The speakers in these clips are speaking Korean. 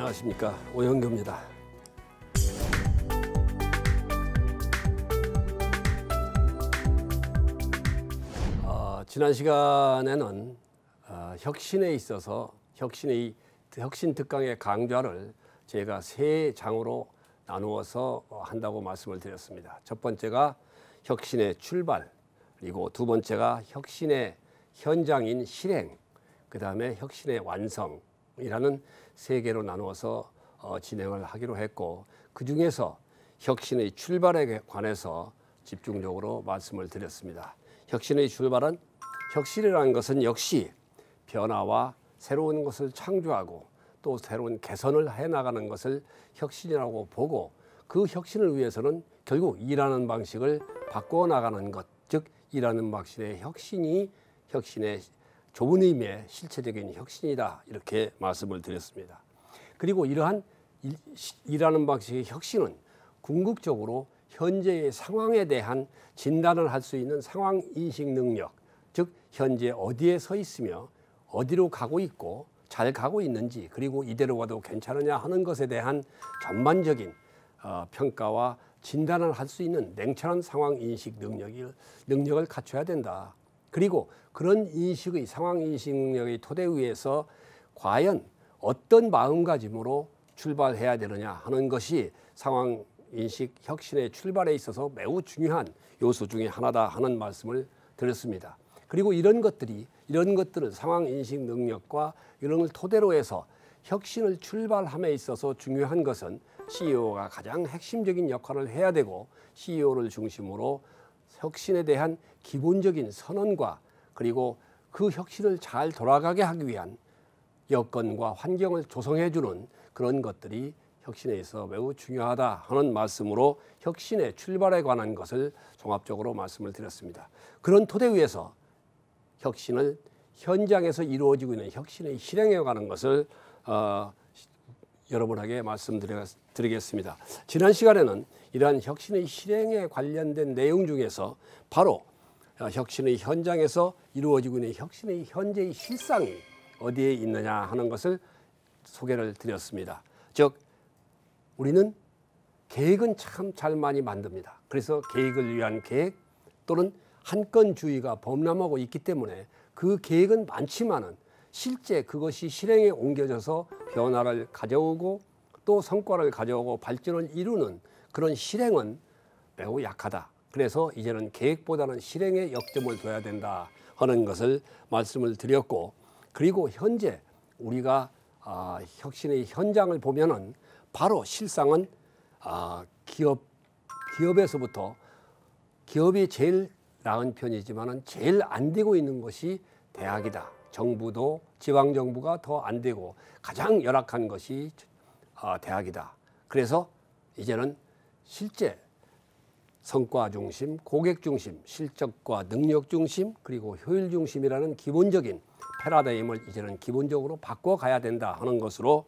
안녕하십니까, 오영규입니다. 지난 시간에는 혁신에 있어서 혁신 특강의 강좌를 제가 세 장으로 나누어서 한다고 말씀을 드렸습니다. 첫 번째가 혁신의 출발, 그리고 두 번째가 혁신의 현장인 실행, 그 다음에 혁신의 완성이라는 세 개로 나누어서 진행을 하기로 했고, 그 중에서 혁신의 출발에 관해서 집중적으로 말씀을 드렸습니다. 혁신의 출발은, 혁신이라는 것은 역시 변화와 새로운 것을 창조하고 또 새로운 개선을 해나가는 것을 혁신이라고 보고, 그 혁신을 위해서는 결국 일하는 방식을 바꿔 나가는 것, 즉 일하는 방식의 혁신이 혁신의 좁은 의미의 실체적인 혁신이다, 이렇게 말씀을 드렸습니다. 그리고 이러한 일하는 방식의 혁신은 궁극적으로 현재의 상황에 대한 진단을 할 수 있는 상황인식 능력, 즉 현재 어디에 서 있으며 어디로 가고 있고 잘 가고 있는지, 그리고 이대로 가도 괜찮으냐 하는 것에 대한 전반적인 평가와 진단을 할 수 있는 냉철한 상황인식 능력을 갖춰야 된다. 그리고 그런 인식의 상황인식 능력의 토대 위에서 과연 어떤 마음가짐으로 출발해야 되느냐 하는 것이 상황인식 혁신의 출발에 있어서 매우 중요한 요소 중에 하나다 하는 말씀을 드렸습니다. 그리고 이런 것들을 상황인식 능력과 이런 걸 토대로 해서 혁신을 출발함에 있어서 중요한 것은 CEO가 가장 핵심적인 역할을 해야 되고, CEO를 중심으로 혁신에 대한 기본적인 선언과 그리고 그 혁신을 잘 돌아가게 하기 위한 여건과 환경을 조성해 주는 그런 것들이 혁신에 있어 매우 중요하다 하는 말씀으로 혁신의 출발에 관한 것을 종합적으로 말씀을 드렸습니다. 그런 토대 위에서 혁신을 현장에서 이루어지고 있는 혁신의 실행에 관한 것을 여러분에게 말씀드리겠습니다. 지난 시간에는 이러한 혁신의 실행에 관련된 내용 중에서 바로 혁신의 현장에서 이루어지고 있는 혁신의 현재의 실상이 어디에 있느냐 하는 것을 소개를 드렸습니다. 즉, 우리는 계획은 참 잘 많이 만듭니다. 그래서 계획을 위한 계획 또는 한건주의가 범람하고 있기 때문에 그 계획은 많지만은 실제 그것이 실행에 옮겨져서 변화를 가져오고 또 성과를 가져오고 발전을 이루는 그런 실행은 매우 약하다. 그래서 이제는 계획보다는 실행에 역점을 둬야 된다 하는 것을 말씀을 드렸고, 그리고 현재 우리가 혁신의 현장을 보면은 바로 실상은 기업에서부터, 기업이 제일 나은 편이지만은 제일 안 되고 있는 것이 대학이다. 정부도 지방정부가 더 안 되고 가장 열악한 것이 대학이다. 그래서 이제는 실제 성과 중심, 고객 중심, 실적과 능력 중심, 그리고 효율 중심이라는 기본적인 패러다임을 이제는 기본적으로 바꿔가야 된다 하는 것으로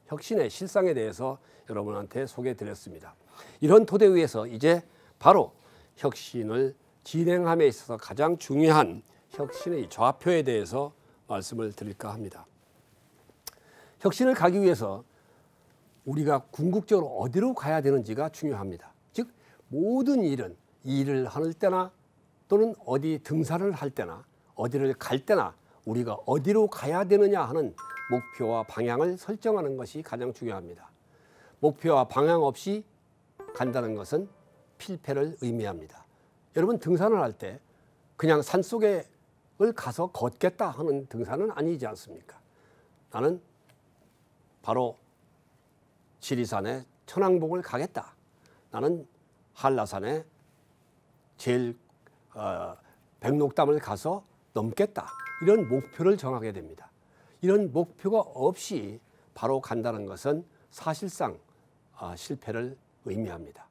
혁신의 실상에 대해서 여러분한테 소개해드렸습니다. 이런 토대 위에서 이제 바로 혁신을 진행함에 있어서 가장 중요한 혁신의 좌표에 대해서 말씀을 드릴까 합니다. 혁신을 가기 위해서 우리가 궁극적으로 어디로 가야 되는지가 중요합니다. 즉, 모든 일을 할 때나 또는 어디 등산을 할 때나 어디를 갈 때나 우리가 어디로 가야 되느냐 하는 목표와 방향을 설정하는 것이 가장 중요합니다. 목표와 방향 없이 간다는 것은 필패를 의미합니다. 여러분, 등산을 할 때 그냥 산속에 가서 걷겠다 하는 등산은 아니지 않습니까? 나는 바로 지리산에 천왕봉을 가겠다. 나는 한라산에 제일 백록담을 가서 넘겠다. 이런 목표를 정하게 됩니다. 이런 목표가 없이 바로 간다는 것은 사실상 실패를 의미합니다.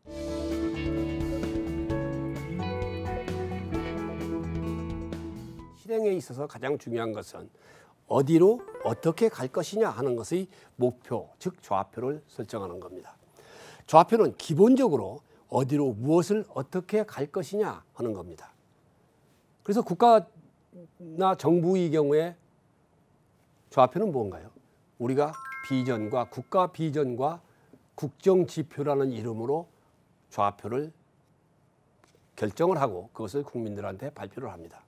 실행에 있어서 가장 중요한 것은 어디로 어떻게 갈 것이냐 하는 것의 목표, 즉 좌표를 설정하는 겁니다. 좌표는 기본적으로 어디로 무엇을 어떻게 갈 것이냐 하는 겁니다. 그래서 국가나 정부의 경우에 좌표는 뭔가요? 우리가 비전과 국가 비전과 국정 지표라는 이름으로 좌표를 결정을 하고 그것을 국민들한테 발표를 합니다.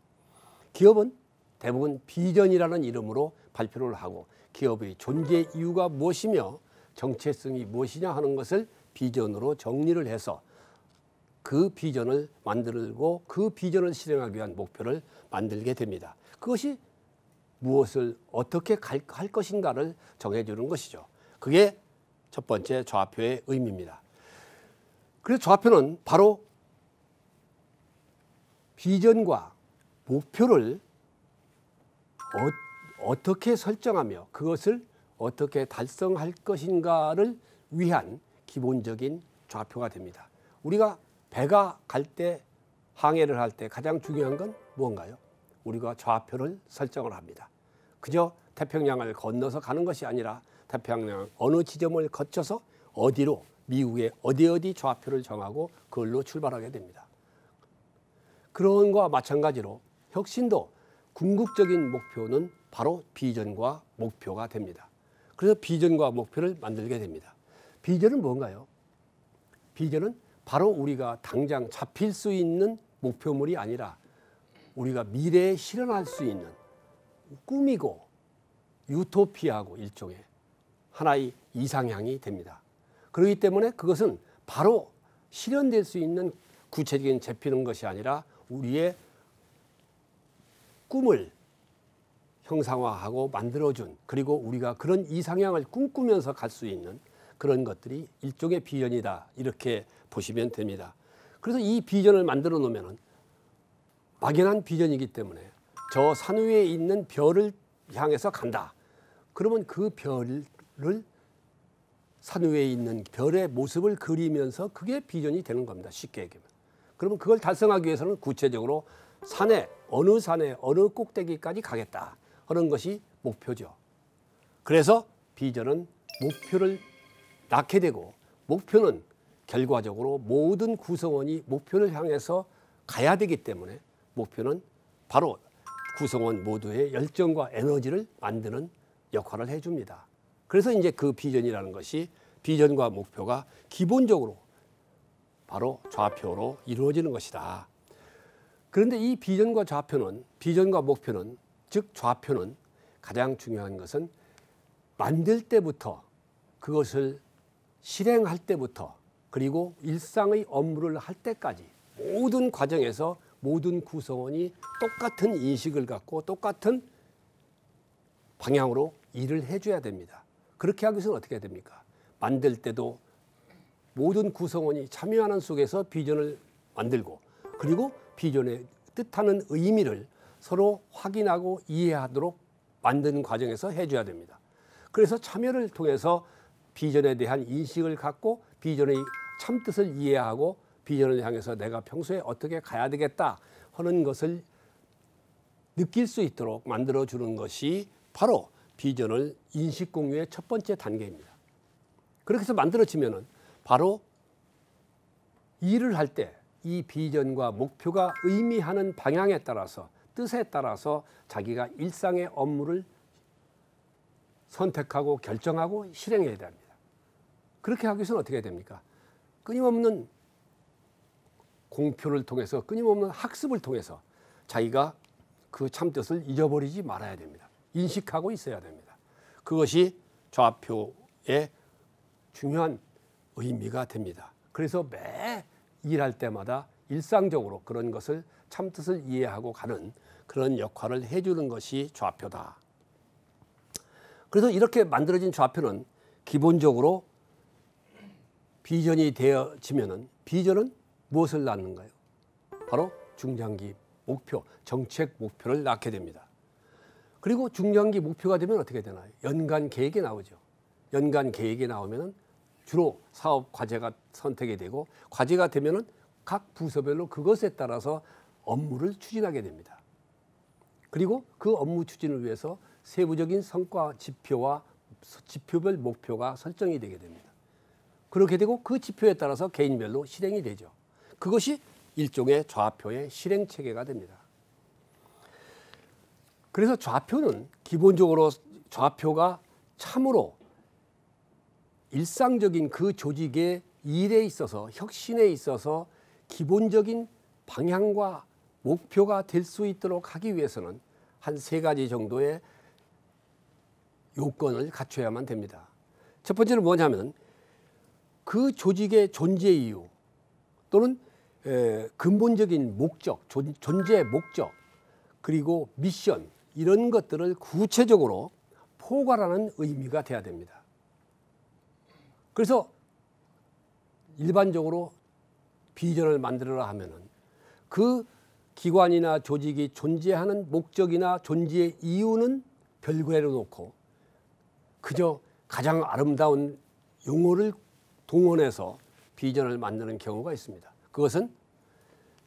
기업은 대부분 비전이라는 이름으로 발표를 하고 기업의 존재 이유가 무엇이며 정체성이 무엇이냐 하는 것을 비전으로 정리를 해서 그 비전을 만들고 그 비전을 실행하기 위한 목표를 만들게 됩니다. 그것이 무엇을 어떻게 할 것인가를 정해주는 것이죠. 그게 첫 번째 좌표의 의미입니다. 그래서 좌표는 바로 비전과 목표를 어떻게 설정하며 그것을 어떻게 달성할 것인가를 위한 기본적인 좌표가 됩니다. 우리가 배가 갈 때 항해를 할 때 가장 중요한 건 무언가요? 우리가 좌표를 설정을 합니다. 그저 태평양을 건너서 가는 것이 아니라 태평양 어느 지점을 거쳐서 어디로 미국의 어디 좌표를 정하고 그걸로 출발하게 됩니다. 그런 것과 마찬가지로 혁신도 궁극적인 목표는 바로 비전과 목표가 됩니다. 그래서 비전과 목표를 만들게 됩니다. 비전은 뭔가요? 비전은 바로 우리가 당장 잡힐 수 있는 목표물이 아니라 우리가 미래에 실현할 수 있는 꿈이고 유토피아고 일종의 하나의 이상향이 됩니다. 그렇기 때문에 그것은 바로 실현될 수 있는 구체적인 잡히는 것이 아니라 우리의 꿈을 형상화하고 만들어준 그리고 우리가 그런 이상향을 꿈꾸면서 갈 수 있는 그런 것들이 일종의 비전이다 이렇게 보시면 됩니다. 그래서 이 비전을 만들어 놓으면 막연한 비전이기 때문에 저 산 위에 있는 별을 향해서 간다. 그러면 그 별을 산 위에 있는 별의 모습을 그리면서 그게 비전이 되는 겁니다. 쉽게 얘기하면. 그러면 그걸 달성하기 위해서는 구체적으로 산에 어느 꼭대기까지 가겠다 하는 것이 목표죠. 그래서 비전은 목표를 낳게 되고 목표는 결과적으로 모든 구성원이 목표를 향해서 가야 되기 때문에 목표는 바로 구성원 모두의 열정과 에너지를 만드는 역할을 해줍니다. 그래서 이제 그 비전이라는 것이 비전과 목표가 기본적으로 바로 좌표로 이루어지는 것이다. 그런데 이 비전과 목표는 즉 좌표는 가장 중요한 것은 만들 때부터 그것을 실행할 때부터 그리고 일상의 업무를 할 때까지 모든 과정에서 모든 구성원이 똑같은 인식을 갖고 똑같은 방향으로 일을 해줘야 됩니다. 그렇게 하기 위해서는 어떻게 해야 됩니까? 만들 때도 모든 구성원이 참여하는 속에서 비전을 만들고 그리고 비전의 뜻하는 의미를 서로 확인하고 이해하도록 만드는 과정에서 해줘야 됩니다. 그래서 참여를 통해서 비전에 대한 인식을 갖고 비전의 참뜻을 이해하고 비전을 향해서 내가 평소에 어떻게 가야 되겠다 하는 것을 느낄 수 있도록 만들어주는 것이 바로 비전을 인식 공유의 첫 번째 단계입니다. 그렇게 해서 만들어지면은 바로 일을 할 때 이 비전과 목표가 의미하는 방향에 따라서 뜻에 따라서 자기가 일상의 업무를 선택하고 결정하고 실행해야 됩니다. 그렇게 하기 위해서는 어떻게 해야 됩니까? 끊임없는 공표를 통해서 끊임없는 학습을 통해서 자기가 그 참뜻을 잊어버리지 말아야 됩니다. 인식하고 있어야 됩니다. 그것이 좌표의 중요한 의미가 됩니다. 그래서 매 일할 때마다 일상적으로 그런 것을 참뜻을 이해하고 가는 그런 역할을 해주는 것이 좌표다. 그래서 이렇게 만들어진 좌표는 기본적으로 비전이 되어지면은 비전은 무엇을 낳는가요? 바로 중장기 목표, 정책 목표를 낳게 됩니다. 그리고 중장기 목표가 되면 어떻게 되나요? 연간 계획이 나오죠. 연간 계획이 나오면은 주로 사업 과제가 선택이 되고 과제가 되면은 각 부서별로 그것에 따라서 업무를 추진하게 됩니다. 그리고 그 업무 추진을 위해서 세부적인 성과 지표와 지표별 목표가 설정이 되게 됩니다. 그렇게 되고 그 지표에 따라서 개인별로 실행이 되죠. 그것이 일종의 좌표의 실행 체계가 됩니다. 그래서 좌표는 기본적으로 좌표가 참으로 일상적인 그 조직의 일에 있어서 혁신에 있어서 기본적인 방향과 목표가 될 수 있도록 하기 위해서는 한 3가지 정도의 요건을 갖춰야만 됩니다. 첫 번째는 뭐냐면 그 조직의 존재 이유 또는 근본적인 목적, 존재 목적, 그리고 미션 이런 것들을 구체적으로 포괄하는 의미가 돼야 됩니다. 그래서 일반적으로 비전을 만들어라 하면은 그 기관이나 조직이 존재하는 목적이나 존재의 이유는 별개로 놓고 그저 가장 아름다운 용어를 동원해서 비전을 만드는 경우가 있습니다. 그것은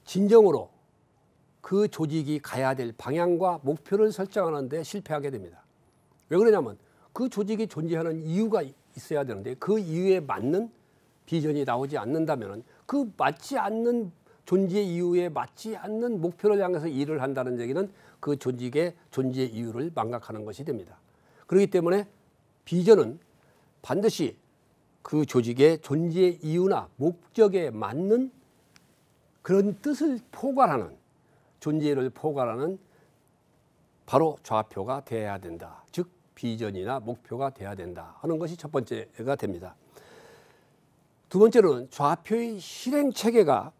진정으로 그 조직이 가야 될 방향과 목표를 설정하는 데 실패하게 됩니다. 왜 그러냐면 그 조직이 존재하는 이유가 있어야 되는데 그 이유에 맞는 비전이 나오지 않는다면 그 맞지 않는 존재 이유에 맞지 않는 목표를 향해서 일을 한다는 얘기는 그 조직의 존재 이유를 망각하는 것이 됩니다. 그렇기 때문에 비전은 반드시 그 조직의 존재 이유나 목적에 맞는 그런 뜻을 포괄하는 존재를 포괄하는 바로 좌표가 돼야 된다. 즉 비전이나 목표가 돼야 된다 하는 것이 첫 번째가 됩니다. 두 번째로는 좌표의 실행 체계가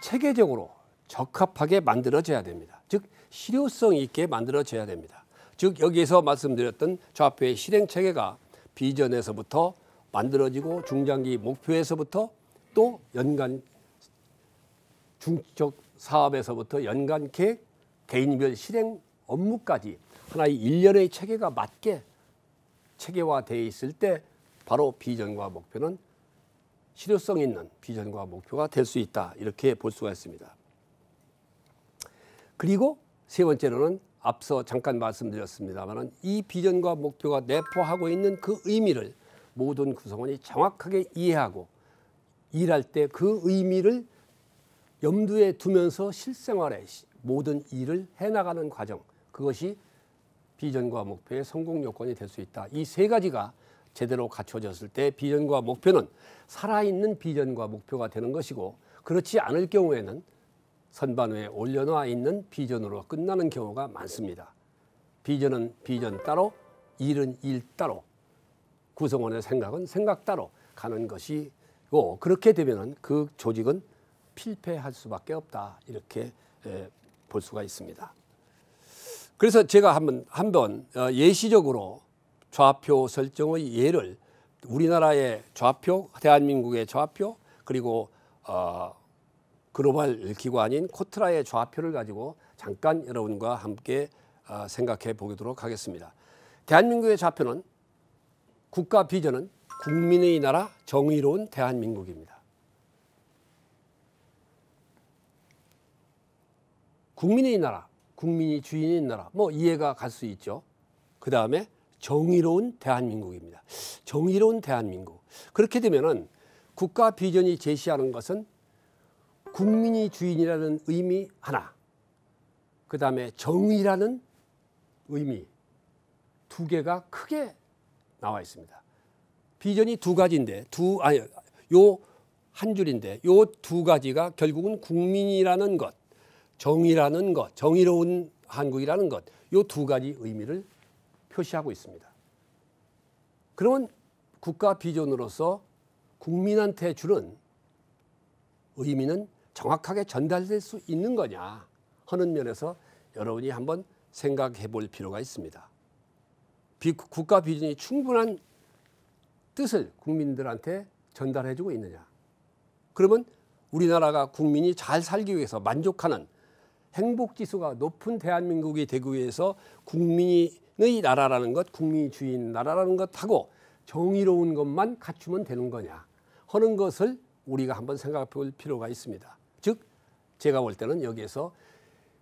체계적으로 적합하게 만들어져야 됩니다. 즉 실효성 있게 만들어져야 됩니다. 즉 여기에서 말씀드렸던 좌표의 실행 체계가 비전에서부터 만들어지고 중장기 목표에서부터 또 연간 중적 사업에서부터 연간 계획, 개인별 실행 업무까지 하나의 일련의 체계가 맞게 체계화되어 있을 때 바로 비전과 목표는 실효성 있는 비전과 목표가 될 수 있다. 이렇게 볼 수가 있습니다. 그리고 세 번째로는 앞서 잠깐 말씀드렸습니다만 이 비전과 목표가 내포하고 있는 그 의미를 모든 구성원이 정확하게 이해하고 일할 때 그 의미를 염두에 두면서 실생활에 모든 일을 해나가는 과정, 그것이 비전과 목표의 성공 요건이 될 수 있다. 이 3가지가 제대로 갖춰졌을 때 비전과 목표는 살아있는 비전과 목표가 되는 것이고, 그렇지 않을 경우에는 선반 위에 올려놓아 있는 비전으로 끝나는 경우가 많습니다. 비전은 비전 따로, 일은 일 따로, 구성원의 생각은 생각 따로 가는 것이고, 그렇게 되면 그 조직은 필패할 수밖에 없다. 이렇게 볼 수가 있습니다. 그래서 제가 한번 예시적으로 좌표 설정의 예를, 우리나라의 좌표, 대한민국의 좌표, 그리고 글로벌 기관인 코트라의 좌표를 가지고 잠깐 여러분과 함께 생각해 보도록 하겠습니다. 대한민국의 좌표는 국가 비전은 국민의 나라 정의로운 대한민국입니다. 국민의 나라, 국민이 주인인 나라, 뭐 이해가 갈 수 있죠. 그 다음에 정의로운 대한민국입니다. 정의로운 대한민국. 그렇게 되면은 국가 비전이 제시하는 것은 국민이 주인이라는 의미 하나, 그 다음에 정의라는 의미 2개가 크게 나와 있습니다. 비전이 2가지인데, 요 한 줄인데, 요 2가지가 결국은 국민이라는 것, 정의라는 것, 정의로운 한국이라는 것, 요 2가지 의미를 표시하고 있습니다. 그러면 국가 비전으로서 국민한테 주는 의미는 정확하게 전달될 수 있는 거냐 하는 면에서 여러분이 한번 생각해 볼 필요가 있습니다. 국가 비전이 충분한 뜻을 국민들한테 전달해 주고 있느냐. 그러면 우리나라가 국민이 잘 살기 위해서 만족하는 행복지수가 높은 대한민국이 되기 위해서 국민의 나라라는 것, 국민이 주인 나라라는 것하고 정의로운 것만 갖추면 되는 거냐 하는 것을 우리가 한번 생각해 볼 필요가 있습니다. 즉 제가 볼 때는 여기에서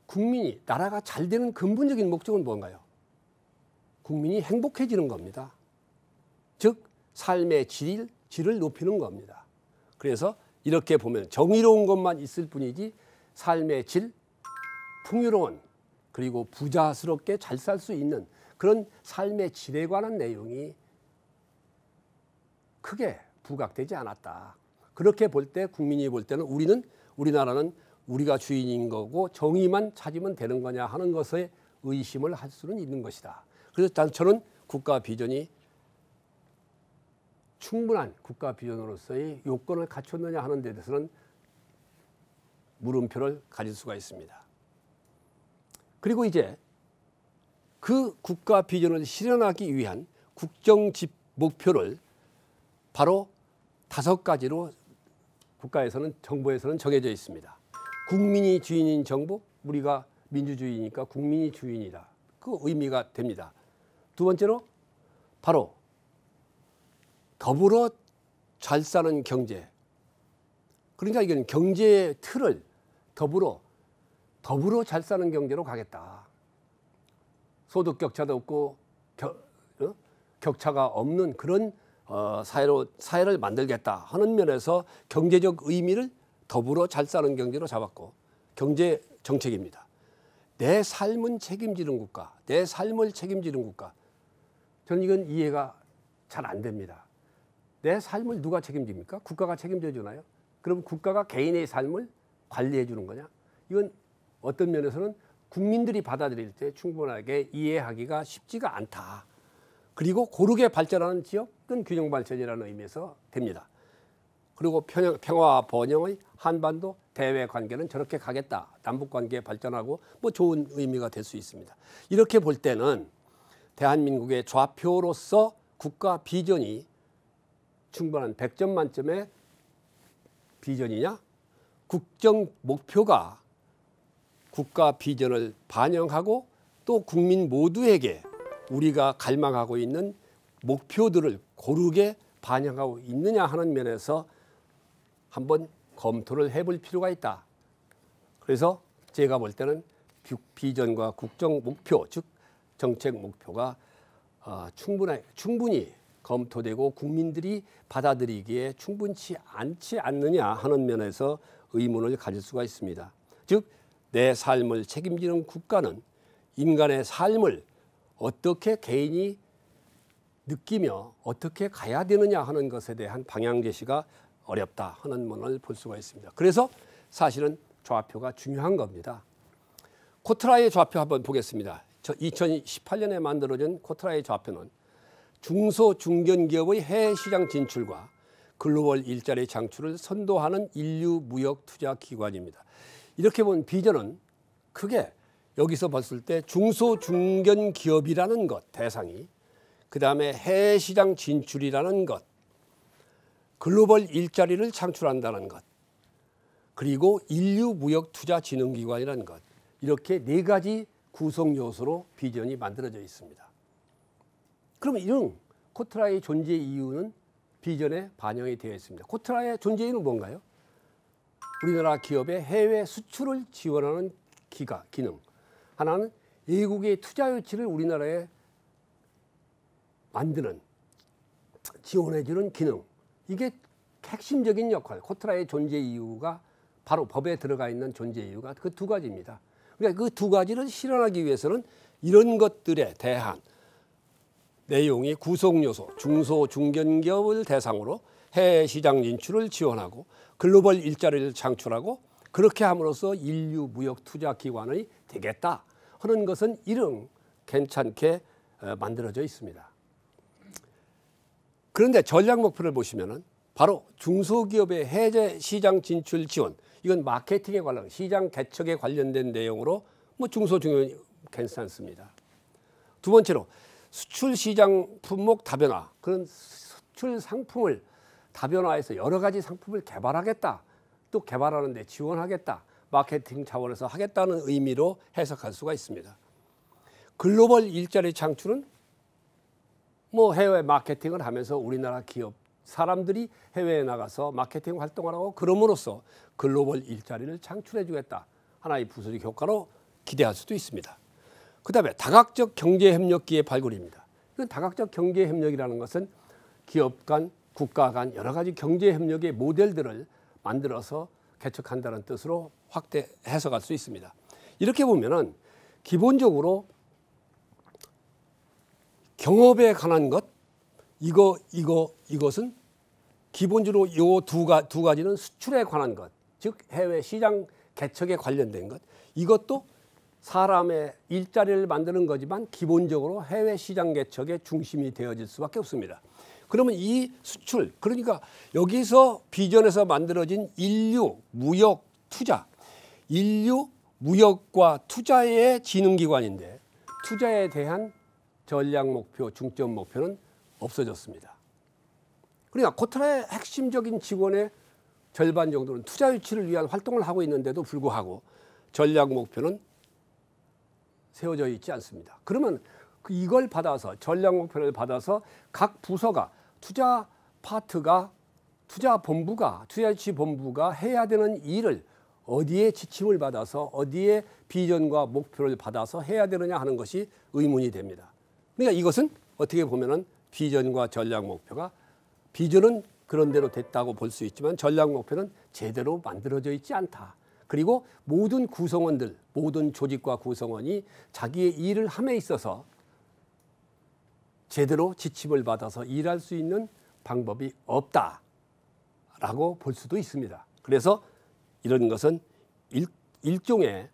국민이, 나라가 잘 되는 근본적인 목적은 뭔가요? 국민이 행복해지는 겁니다. 즉 삶의 질을 높이는 겁니다. 그래서 이렇게 보면 정의로운 것만 있을 뿐이지 삶의 질, 풍요로운, 그리고 부자스럽게 잘 살 수 있는 그런 삶의 질에 관한 내용이 크게 부각되지 않았다. 그렇게 볼 때 국민이 볼 때는 우리나라는 우리가 주인인 거고 정의만 찾으면 되는 거냐 하는 것에 의심을 할 수는 있는 것이다. 그래서 저는 국가 비전이 충분한 국가 비전으로서의 요건을 갖췄느냐 하는 데 대해서는 물음표를 가질 수가 있습니다. 그리고 이제 그 국가 비전을 실현하기 위한 국정 목표를 바로 5가지로 국가에서는 정부에서는 정해져 있습니다. 국민이 주인인 정부, 우리가 민주주의니까 국민이 주인이다. 그 의미가 됩니다. 두 번째로 바로 더불어 잘 사는 경제. 그러니까 이건 경제의 틀을 더불어 잘 사는 경제로 가겠다. 소득 격차도 없고 격차가 없는 그런 사회를 만들겠다 하는 면에서 경제적 의미를 더불어 잘 사는 경제로 잡았고, 경제 정책입니다. 내 삶은 책임지는 국가, 내 삶을 책임지는 국가. 저는 이건 이해가 잘 안 됩니다. 내 삶을 누가 책임집니까? 국가가 책임져 주나요? 그럼 국가가 개인의 삶을 관리해 주는 거냐? 이건 어떤 면에서는 국민들이 받아들일 때 충분하게 이해하기가 쉽지가 않다. 그리고 고르게 발전하는 지역은 균형 발전이라는 의미에서 됩니다. 그리고 평화 번영의 한반도 대외 관계는 저렇게 가겠다. 남북 관계 발전하고 뭐 좋은 의미가 될 수 있습니다. 이렇게 볼 때는 대한민국의 좌표로서 국가 비전이 충분한 100점 만점의 비전이냐? 국정 목표가 국가 비전을 반영하고 또 국민 모두에게 우리가 갈망하고 있는 목표들을 고르게 반영하고 있느냐 하는 면에서 한번 검토를 해볼 필요가 있다. 그래서 제가 볼 때는 비전과 국정 목표, 즉 정책 목표가 충분히 검토되고 국민들이 받아들이기에 충분치 않지 않느냐 하는 면에서 의문을 가질 수가 있습니다. 즉 내 삶을 책임지는 국가는 인간의 삶을 어떻게 개인이 느끼며 어떻게 가야 되느냐 하는 것에 대한 방향 제시가 어렵다 하는 면을 볼 수가 있습니다. 그래서 사실은 좌표가 중요한 겁니다. 코트라의 좌표 한번 보겠습니다. 2018년에 만들어진 코트라의 좌표는 중소 중견기업의 해외 시장 진출과 글로벌 일자리 창출을 선도하는 인류 무역 투자 기관입니다. 이렇게 본 비전은 크게 여기서 봤을 때 중소 중견기업이라는 것 대상이, 그 다음에 해외 시장 진출이라는 것, 글로벌 일자리를 창출한다는 것, 그리고 인류 무역 투자 진흥기관이라는 것, 이렇게 4가지 구성 요소로 비전이 만들어져 있습니다. 그럼 이런 코트라의 존재 이유는 비전에 반영이 되어 있습니다. 코트라의 존재 이유는 뭔가요? 우리나라 기업의 해외 수출을 지원하는 기능. 하나는 외국의 투자 유치를 우리나라에 만드는, 지원해주는 기능. 이게 핵심적인 역할, 코트라의 존재 이유가 바로 법에 들어가 있는 존재 이유가 그 2가지입니다. 그러니까 그 2가지를 실현하기 위해서는 이런 것들에 대한 내용이 구성 요소, 중소 중견기업을 대상으로 해외 시장 진출을 지원하고 글로벌 일자리를 창출하고 그렇게 함으로써 인류 무역 투자 기관이 되겠다 하는 것은 이런 괜찮게 만들어져 있습니다. 그런데 전략 목표를 보시면은 바로 중소기업의 해외 시장 진출 지원, 이건 마케팅에 관련, 시장 개척에 관련된 내용으로 뭐 중소중견 괜찮습니다. 두 번째로 수출 시장 품목 다변화, 그런 수출 상품을 다변화해서 여러 가지 상품을 개발하겠다, 또 개발하는 데 지원하겠다, 마케팅 차원에서 하겠다는 의미로 해석할 수가 있습니다. 글로벌 일자리 창출은 뭐 해외 마케팅을 하면서 우리나라 기업 사람들이 해외에 나가서 마케팅 활동을 하고 그럼으로써 글로벌 일자리를 창출해 주겠다, 하나의 부수적 효과로 기대할 수도 있습니다. 그 다음에 다각적 경제협력기의 발굴입니다. 이건 다각적 경제협력이라는 것은 기업 간, 국가 간 여러 가지 경제협력의 모델들을 만들어서 개척한다는 뜻으로 확대 해석할 수 있습니다. 이렇게 보면은 기본적으로 경업에 관한 것, 이것은 기본적으로 요 두 가지는 수출에 관한 것, 즉 해외 시장 개척에 관련된 것. 이것도 사람의 일자리를 만드는 거지만 기본적으로 해외 시장 개척의 중심이 되어질 수밖에 없습니다. 그러면 이 수출, 그러니까 여기서 비전에서 만들어진 인류, 무역, 투자, 인류, 무역과 투자의 지능기관인데 투자에 대한 전략 목표, 중점 목표는 없어졌습니다. 그러니까 코트라의 핵심적인 직원의 절반 정도는 투자 유치를 위한 활동을 하고 있는데도 불구하고 전략 목표는 세워져 있지 않습니다. 그러면 이걸 받아서 전략 목표를 받아서 각 부서가 투자 파트가 투자 유치 본부가 해야 되는 일을 어디에 지침을 받아서 어디에 비전과 목표를 받아서 해야 되느냐 하는 것이 의문이 됩니다. 그러니까 이것은 어떻게 보면은 비전과 전략 목표가 비전은 그런 대로 됐다고 볼 수 있지만 전략 목표는 제대로 만들어져 있지 않다. 그리고 모든 구성원들, 모든 조직과 구성원이 자기의 일을 함에 있어서 제대로 지침을 받아서 일할 수 있는 방법이 없다라고 볼 수도 있습니다. 그래서 이런 것은 일종의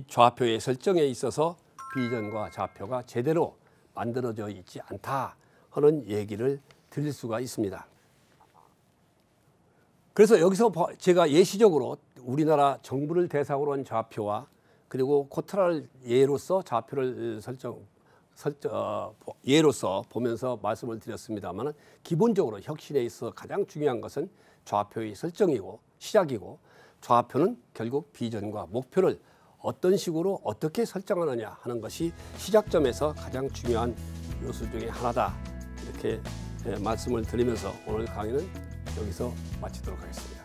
좌표의 설정에 있어서 비전과 좌표가 제대로 만들어져 있지 않다 하는 얘기를 드릴 수가 있습니다. 그래서 여기서 제가 예시적으로 우리나라 정부를 대상으로 한 좌표와 그리고 코트라를 예로서 좌표를 예로서 보면서 말씀을 드렸습니다만 기본적으로 혁신에 있어 가장 중요한 것은 좌표의 설정이고 시작이고 좌표는 결국 비전과 목표를 어떤 식으로 어떻게 설정하느냐 하는 것이 시작점에서 가장 중요한 요소 중에 하나다. 이렇게 말씀을 드리면서 오늘 강의는 여기서 마치도록 하겠습니다.